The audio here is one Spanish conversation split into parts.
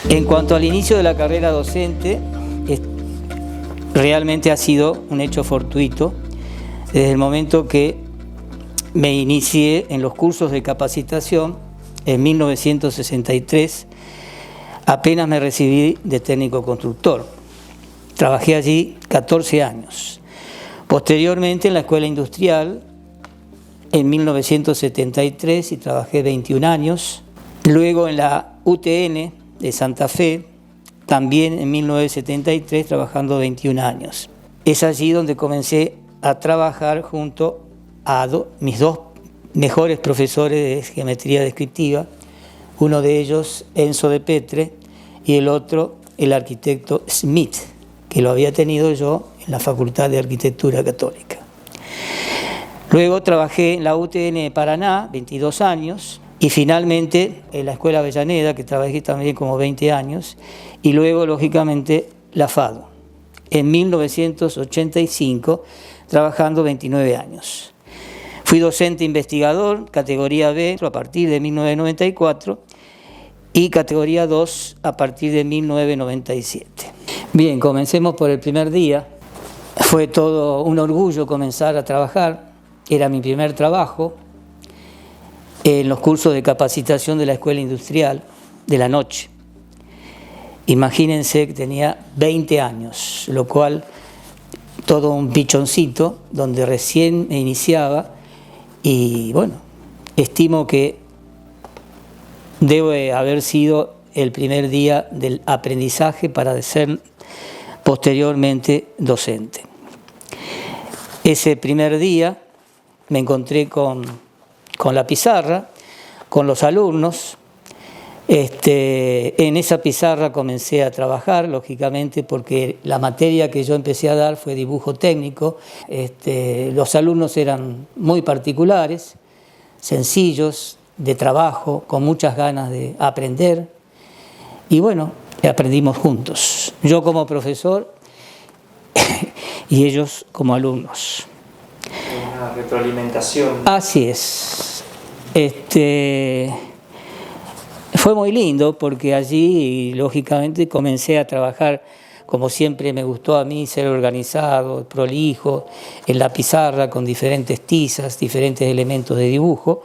En cuanto al inicio de la carrera docente, realmente ha sido un hecho fortuito. Desde el momento que me inicié en los cursos de capacitación, en 1963, apenas me recibí de técnico constructor. Trabajé allí 14 años. Posteriormente en la Escuela Industrial, en 1973, y trabajé 21 años. Luego en la UTN de Santa Fe, también en 1973, trabajando 21 años. Es allí donde comencé a trabajar junto a mis dos mejores profesores de geometría descriptiva, uno de ellos Enzo de Petre y el otro el arquitecto Smith, que lo había tenido yo en la Facultad de Arquitectura Católica. Luego trabajé en la UTN de Paraná, 22 años, y finalmente en la Escuela Avellaneda, que trabajé también como 20 años, y luego, lógicamente, la FADU, en 1985, trabajando 29 años. Fui docente investigador, categoría B, a partir de 1994, y categoría 2 a partir de 1997. Bien, comencemos por el primer día. Fue todo un orgullo comenzar a trabajar. Era mi primer trabajo en los cursos de capacitación de la Escuela Industrial de la noche. Imagínense que tenía 20 años, lo cual todo un pichoncito donde recién me iniciaba, y bueno, estimo que debe haber sido el primer día del aprendizaje para ser posteriormente docente. Ese primer día me encontré con la pizarra, con los alumnos. En esa pizarra comencé a trabajar, lógicamente, porque la materia que yo empecé a dar fue dibujo técnico. Los alumnos eran muy particulares, sencillos, de trabajo, con muchas ganas de aprender. Y bueno, aprendimos juntos, yo como profesor y ellos como alumnos. Una retroalimentación. Así es. Fue muy lindo porque allí, lógicamente, comencé a trabajar como siempre me gustó a mí, ser organizado, prolijo, en la pizarra con diferentes tizas, diferentes elementos de dibujo.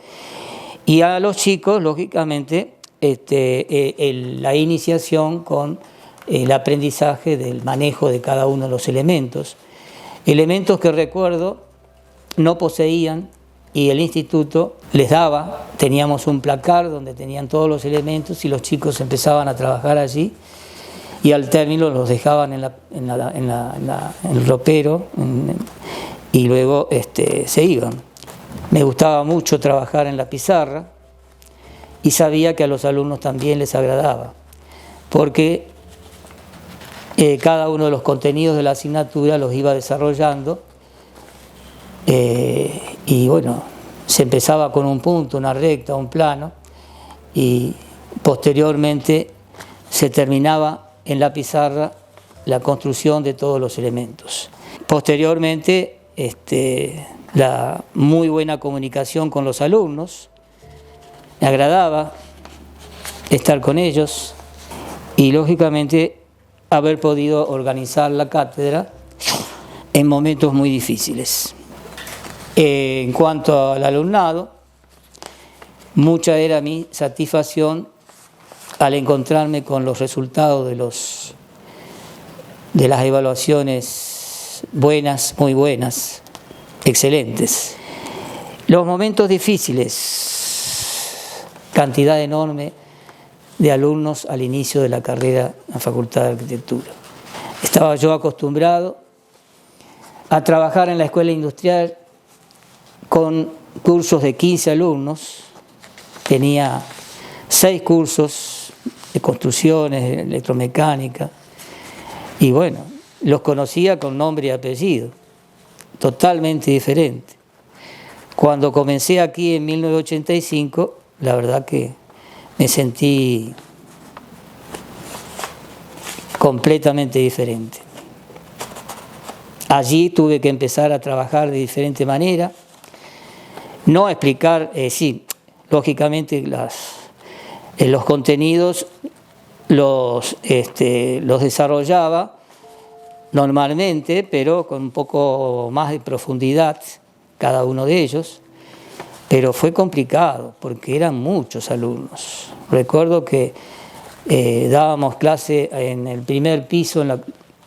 Y a los chicos, lógicamente, la iniciación con el aprendizaje del manejo de cada uno de los elementos. Elementos que recuerdo no poseían y el instituto les daba. Teníamos un placar donde tenían todos los elementos y los chicos empezaban a trabajar allí y al término los dejaban en el ropero y luego se iban. Me gustaba mucho trabajar en la pizarra y sabía que a los alumnos también les agradaba, porque cada uno de los contenidos de la asignatura los iba desarrollando y bueno, se empezaba con un punto, una recta, un plano y posteriormente se terminaba en la pizarra la construcción de todos los elementos. Posteriormente, la muy buena comunicación con los alumnos, me agradaba estar con ellos y lógicamente haber podido organizar la cátedra en momentos muy difíciles. En cuanto al alumnado, mucha era mi satisfacción al encontrarme con los resultados de las evaluaciones buenas, muy buenas, excelentes. Los momentos difíciles, cantidad enorme de alumnos al inicio de la carrera en la Facultad de Arquitectura. Estaba yo acostumbrado a trabajar en la Escuela Industrial con cursos de 15 alumnos, tenía 6 cursos de construcciones, de electromecánica, y bueno, los conocía con nombre y apellido, totalmente diferente. Cuando comencé aquí en 1985, la verdad que me sentí completamente diferente. Allí tuve que empezar a trabajar de diferente manera, no explicar, sí, lógicamente los contenidos los desarrollaba normalmente, pero con un poco más de profundidad cada uno de ellos, pero fue complicado porque eran muchos alumnos. Recuerdo que dábamos clase en el primer piso en la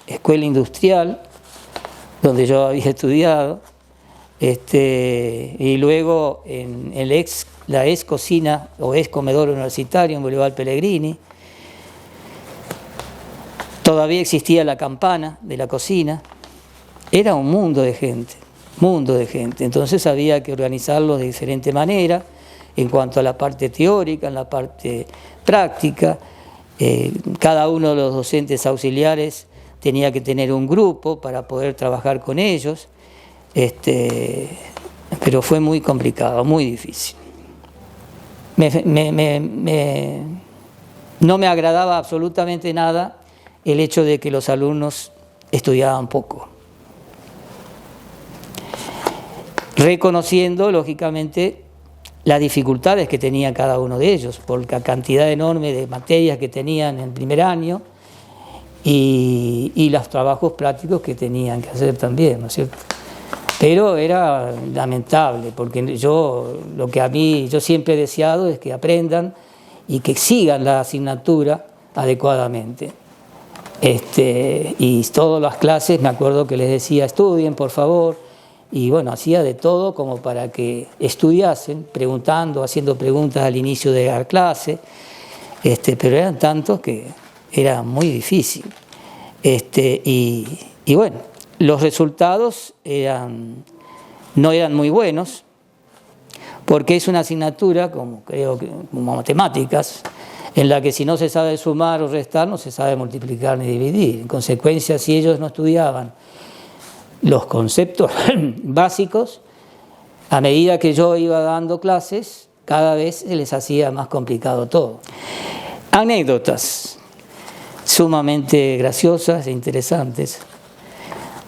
escuela industrial, donde yo había estudiado, y luego en la ex cocina o ex comedor universitario en Boulevard Pellegrini. Todavía existía la campana de la cocina. Era un mundo de gente. Entonces había que organizarlo de diferente manera en cuanto a la parte teórica, en la parte práctica. Cada uno de los docentes auxiliares tenía que tener un grupo para poder trabajar con ellos, pero fue muy complicado, muy difícil. No me agradaba absolutamente nada el hecho de que los alumnos estudiaban poco. Reconociendo, lógicamente, las dificultades que tenía cada uno de ellos, por la cantidad enorme de materias que tenían en el primer año y los trabajos prácticos que tenían que hacer también, ¿no es cierto? Pero era lamentable, porque yo siempre he deseado es que aprendan y que sigan la asignatura adecuadamente. Y todas las clases me acuerdo que les decía estudien por favor, y bueno, hacía de todo como para que estudiasen, preguntando, haciendo preguntas al inicio de la clase, pero eran tantos que era muy difícil. Y bueno, los resultados no eran muy buenos, porque es una asignatura, como matemáticas, en la que si no se sabe sumar o restar, no se sabe multiplicar ni dividir. En consecuencia, si ellos no estudiaban los conceptos básicos, a medida que yo iba dando clases, cada vez se les hacía más complicado todo. Anécdotas sumamente graciosas e interesantes.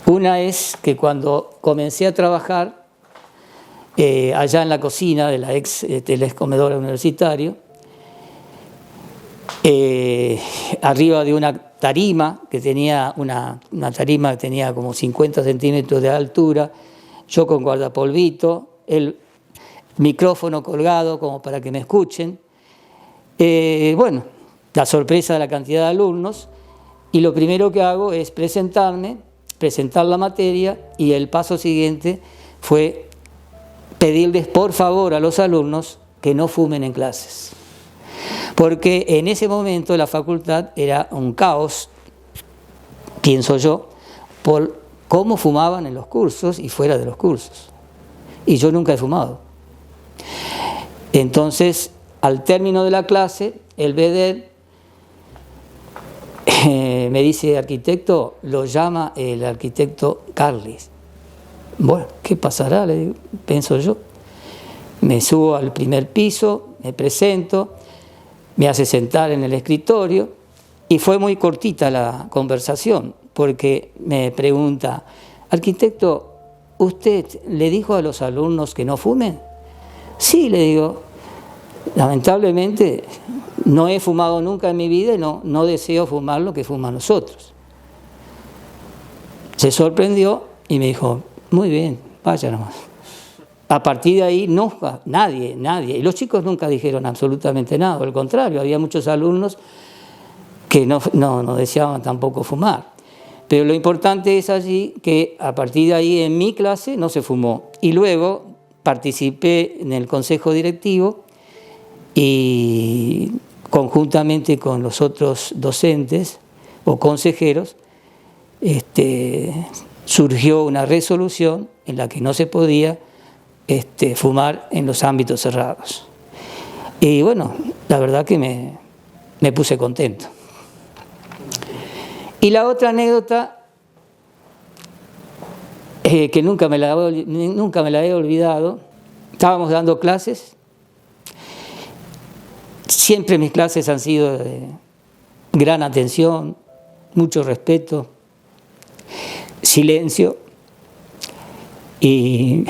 Una es que cuando comencé a trabajar allá en la cocina del ex comedor universitario, arriba de una tarima que tenía una tarima que tenía como 50 centímetros de altura, yo con guardapolvito, el micrófono colgado como para que me escuchen. Bueno, la sorpresa de la cantidad de alumnos, y lo primero que hago es presentar la materia, y el paso siguiente fue pedirles por favor a los alumnos que no fumen en clases. Porque en ese momento la facultad era un caos, pienso yo, por cómo fumaban en los cursos y fuera de los cursos. Y yo nunca he fumado. Entonces, al término de la clase, el BEDER me dice, arquitecto, lo llama el arquitecto Carles. Bueno, ¿qué pasará? Le digo, pienso yo. Me subo al primer piso, me presento, me hace sentar en el escritorio, y fue muy cortita la conversación, porque me pregunta, arquitecto, ¿usted le dijo a los alumnos que no fumen? Sí, le digo, lamentablemente no he fumado nunca en mi vida y no deseo fumar lo que fuman los otros. Se sorprendió y me dijo, muy bien, vaya nomás. A partir de ahí, nadie, y los chicos nunca dijeron absolutamente nada, al contrario, había muchos alumnos que no deseaban tampoco fumar. Pero lo importante es allí que a partir de ahí en mi clase no se fumó. Y luego participé en el consejo directivo y conjuntamente con los otros docentes o consejeros surgió una resolución en la que no se podía fumar en los ámbitos cerrados. Y bueno, la verdad que me puse contento. Y la otra anécdota, que nunca me la he olvidado, estábamos dando clases, siempre mis clases han sido de gran atención, mucho respeto, silencio, y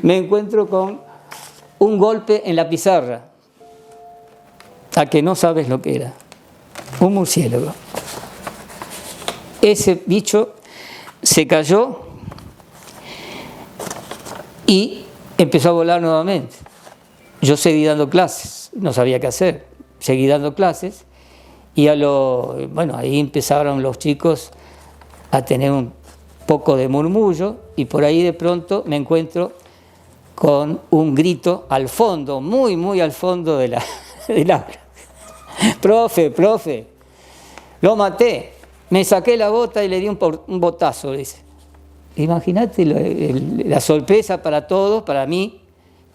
me encuentro con un golpe en la pizarra. a que no sabes lo que era. Un murciélago. Ese bicho se cayó y empezó a volar nuevamente. Yo seguí dando clases, no sabía qué hacer, seguí dando clases y ahí empezaron los chicos a tener un poco de murmullo y por ahí de pronto me encuentro con un grito al fondo, muy, muy al fondo del aula. Profe, lo maté, me saqué la bota y le di un botazo, dice. Imagínate la sorpresa para todos, para mí,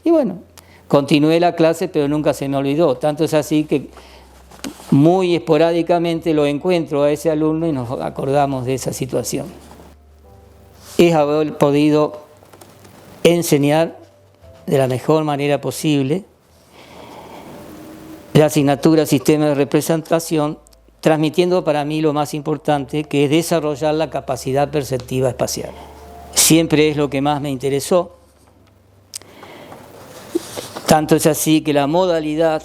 y bueno, continué la clase, pero nunca se me olvidó, tanto es así que muy esporádicamente lo encuentro a ese alumno y nos acordamos de esa situación. Es haber podido enseñar de la mejor manera posible la asignatura Sistema de Representación, transmitiendo para mí lo más importante, que es desarrollar la capacidad perceptiva espacial. Siempre es lo que más me interesó, tanto es así que la modalidad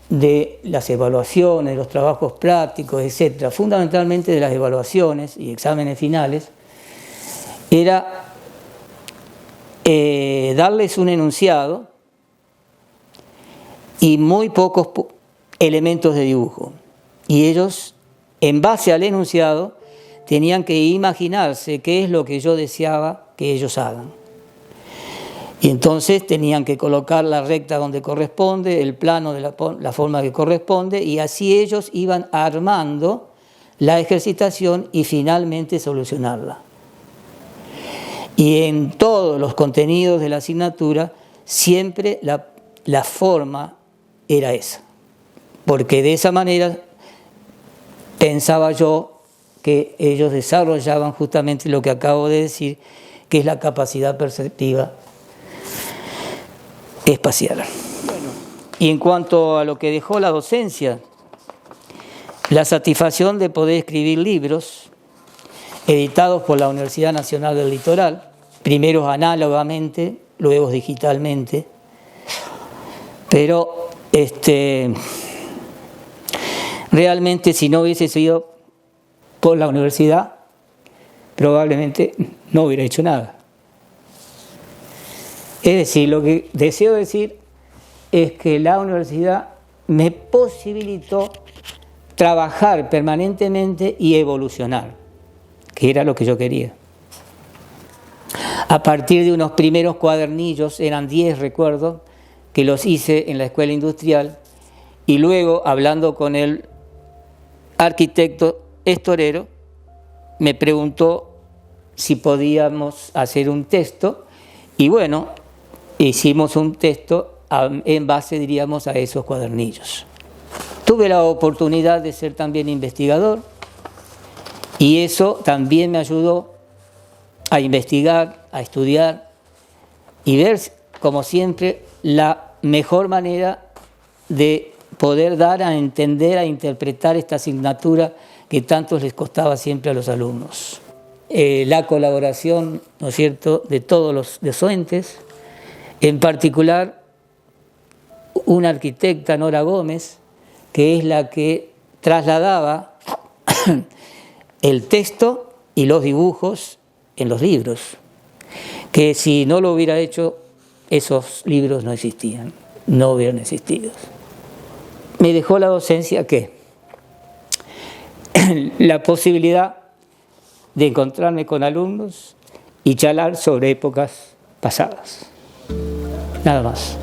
de las evaluaciones, de los trabajos prácticos, etcétera, fundamentalmente de las evaluaciones y exámenes finales, era darles un enunciado y muy pocos elementos de dibujo. Y ellos, en base al enunciado, tenían que imaginarse qué es lo que yo deseaba que ellos hagan. Y entonces tenían que colocar la recta donde corresponde, el plano de la forma que corresponde, y así ellos iban armando la ejercitación y finalmente solucionarla. Y en todos los contenidos de la asignatura, siempre la forma era esa. Porque de esa manera pensaba yo que ellos desarrollaban justamente lo que acabo de decir, que es la capacidad perceptiva espacial. Bueno, y en cuanto a lo que dejó la docencia, la satisfacción de poder escribir libros editados por la Universidad Nacional del Litoral, primero análogamente, luego digitalmente, pero realmente si no hubiese sido por la universidad, probablemente no hubiera hecho nada. Es decir, lo que deseo decir es que la universidad me posibilitó trabajar permanentemente y evolucionar, que era lo que yo quería. A partir de unos primeros cuadernillos, eran 10 recuerdo, que los hice en la escuela industrial, y luego hablando con el arquitecto Estorero, me preguntó si podíamos hacer un texto, y bueno, hicimos un texto en base, diríamos, a esos cuadernillos. Tuve la oportunidad de ser también investigador, y eso también me ayudó a investigar, a estudiar y ver, como siempre, la mejor manera de poder dar a entender, a interpretar esta asignatura que tanto les costaba siempre a los alumnos. La colaboración, ¿no es cierto?, de todos los docentes, en particular una arquitecta, Nora Gómez, que es la que trasladaba el texto y los dibujos en los libros, que si no lo hubiera hecho, esos libros no existían, no hubieran existido. Me dejó la docencia ¿qué? La posibilidad de encontrarme con alumnos y charlar sobre épocas pasadas. Nada más.